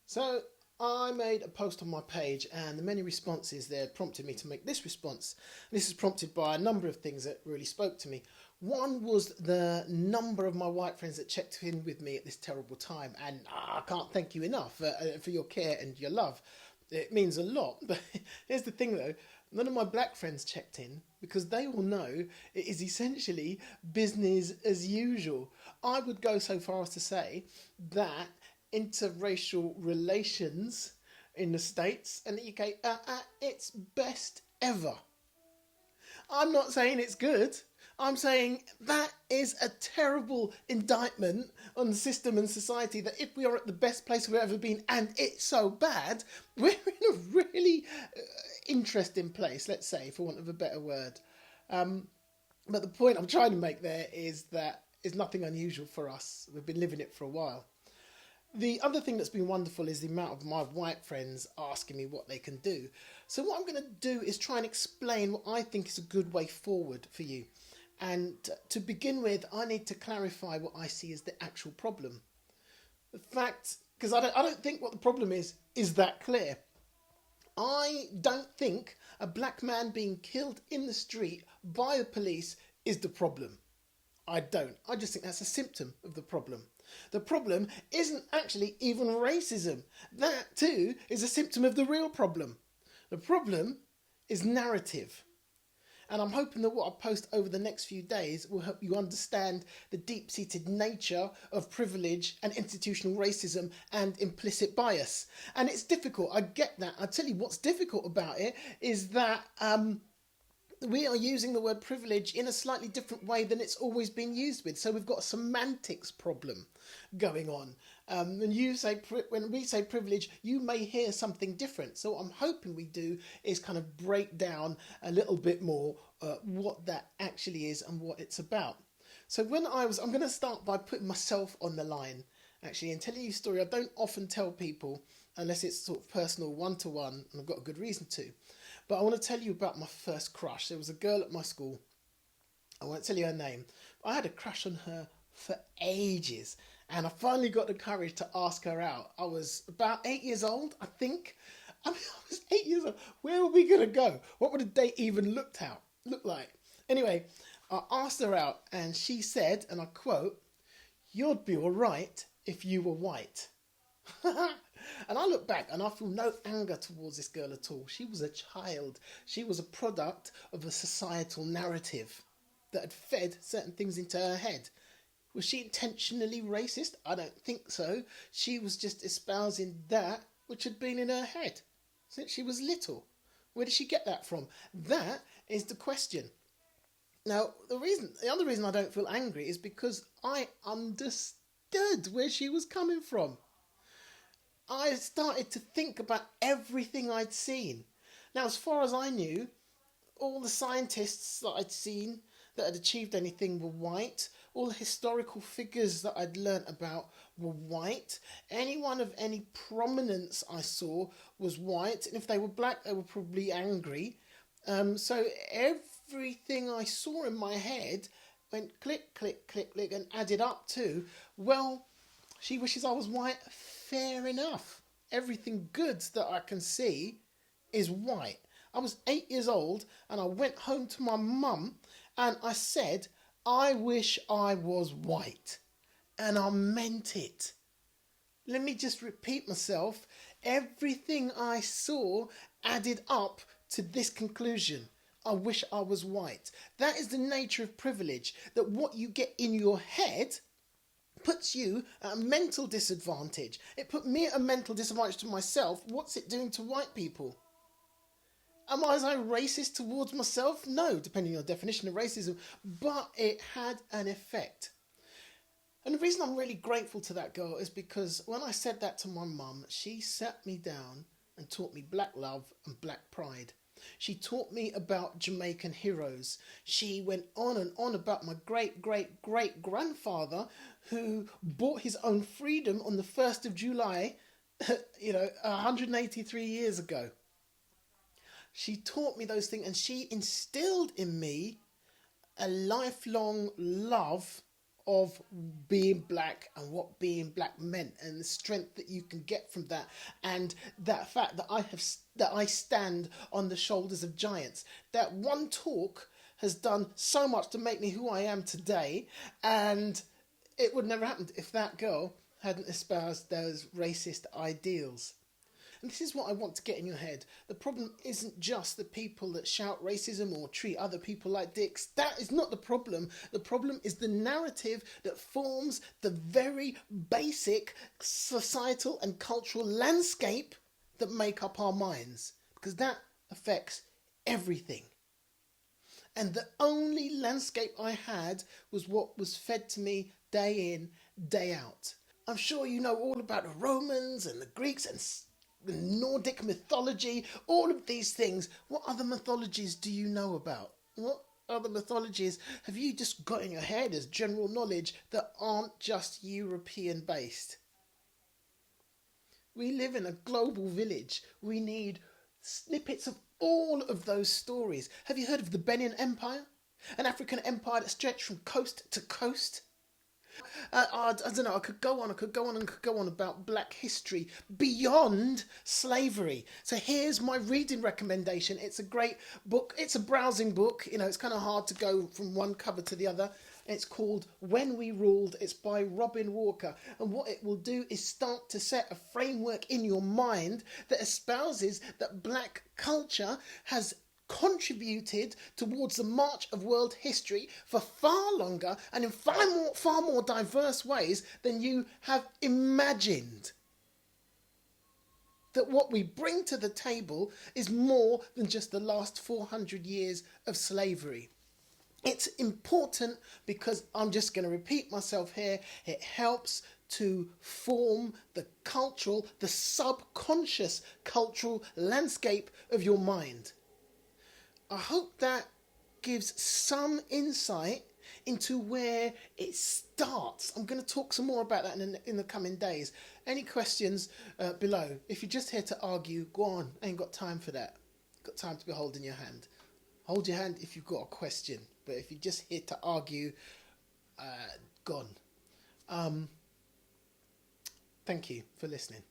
So I made a post on my page, and the many responses there prompted me to make this response. And this is prompted by a number of things that really spoke to me. One was the number of my white friends that checked in with me at this terrible time, and I can't thank you enough for your care and your love. It means a lot. But here's the thing, though. None of my black friends checked in because they all know it is essentially business as usual. I would go so far as to say that interracial relations in the States and the UK are at its best ever. I'm not saying it's good. I'm saying that is a terrible indictment on the system and society, that if we are at the best place we've ever been and it's so bad, we're in a really interesting place, let's say, for want of a better word. But the point I'm trying to make there is that it's nothing unusual for us. We've been living it for a while. The other thing that's been wonderful is the amount of my white friends asking me what they can do. So what I'm going to do is try and explain what I think is a good way forward for you. And to begin with, I need to clarify what I see as the actual problem. The fact, because I don't think what the problem is that clear. I don't think a black man being killed in the street by the police is the problem. I don't. I just think that's a symptom of the problem. The problem isn't actually even racism. That too is a symptom of the real problem. The problem is narrative. And I'm hoping that what I post over the next few days will help you understand the deep-seated nature of privilege and institutional racism and implicit bias. And it's difficult, I get that. I'll tell you what's difficult about it is that we are using the word privilege in a slightly different way than it's always been used with. So we've got a semantics problem going on. When we say privilege, you may hear something different. So what I'm hoping we do is kind of break down a little bit more what that actually is and what it's about. So I'm going to start by putting myself on the line, actually, and telling you a story I don't often tell people unless it's sort of personal, one-to-one, and I've got a good reason to. But I want to tell you about my first crush. There was a girl at my school. I won't tell you her name. But I had a crush on her for ages. And I finally got the courage to ask her out. I was about 8 years old, I think. I was 8 years old. Where were we going to go? What would a date even look like? Anyway, I asked her out and she said, and I quote, "You'd be all right if you were white." And I look back and I feel no anger towards this girl at all. She was a child. She was a product of a societal narrative that had fed certain things into her head. Was she intentionally racist? I don't think so. She was just espousing that which had been in her head since she was little. Where did she get that from? That is the question. Now, the other reason I don't feel angry is because I understood where she was coming from. I started to think about everything I'd seen. Now, as far as I knew, all the scientists that I'd seen that had achieved anything were white. All the historical figures that I'd learnt about were white. Anyone of any prominence I saw was white. And if they were black, they were probably angry. So everything I saw in my head went click, click, click, click, and added up to, well, she wishes I was white. Fair enough. Everything good that I can see is white. I was 8 years old and I went home to my mum and I said, "I wish I was white." And I meant it. Let me just repeat myself. Everything I saw added up to this conclusion. I wish I was white. That is the nature of privilege, that what you get in your head puts you at a mental disadvantage. It put me at a mental disadvantage to myself. What's it doing to white people? Was I racist towards myself? No, depending on your definition of racism, but it had an effect. And the reason I'm really grateful to that girl is because when I said that to my mum, she sat me down and taught me black love and black pride. She taught me about Jamaican heroes. She went on and on about my great-great-great-grandfather who bought his own freedom on the 1st of July, 183 years ago. She taught me those things and she instilled in me a lifelong love of being black and what being black meant and the strength that you can get from that, and that fact that I stand on the shoulders of giants. That one talk has done so much to make me who I am today, and it would never happen if that girl hadn't espoused those racist ideals. And this is what I want to get in your head. The problem isn't just the people that shout racism or treat other people like dicks. That is not the problem. The problem is the narrative that forms the very basic societal and cultural landscape that make up our minds. Because that affects everything. And the only landscape I had was what was fed to me day in, day out. I'm sure you know all about the Romans and the Greeks and the Nordic mythology, all of these things. What other mythologies do you know about? What other mythologies have you just got in your head as general knowledge that aren't just European based? We live in a global village. We need snippets of all of those stories. Have you heard of the Benin Empire? An African empire that stretched from coast to coast? I don't know, I could go on about black history beyond slavery. So here's my reading recommendation. It's a great book. It's a browsing book. You know, it's kind of hard to go from one cover to the other. It's called When We Ruled. It's by Robin Walker. And what it will do is start to set a framework in your mind that espouses that black culture has contributed towards the march of world history for far longer and in far more diverse ways than you have imagined. That what we bring to the table is more than just the last 400 years of slavery. It's important because I'm just going to repeat myself here. It helps to form the subconscious cultural landscape of your mind. I hope that gives some insight into where it starts. I'm going to talk some more about that in the coming days. Any questions below? If you're just here to argue, go on. I ain't got time for that. Got time to be holding your hand. Hold your hand if you've got a question. But if you're just here to argue, gone. Thank you for listening.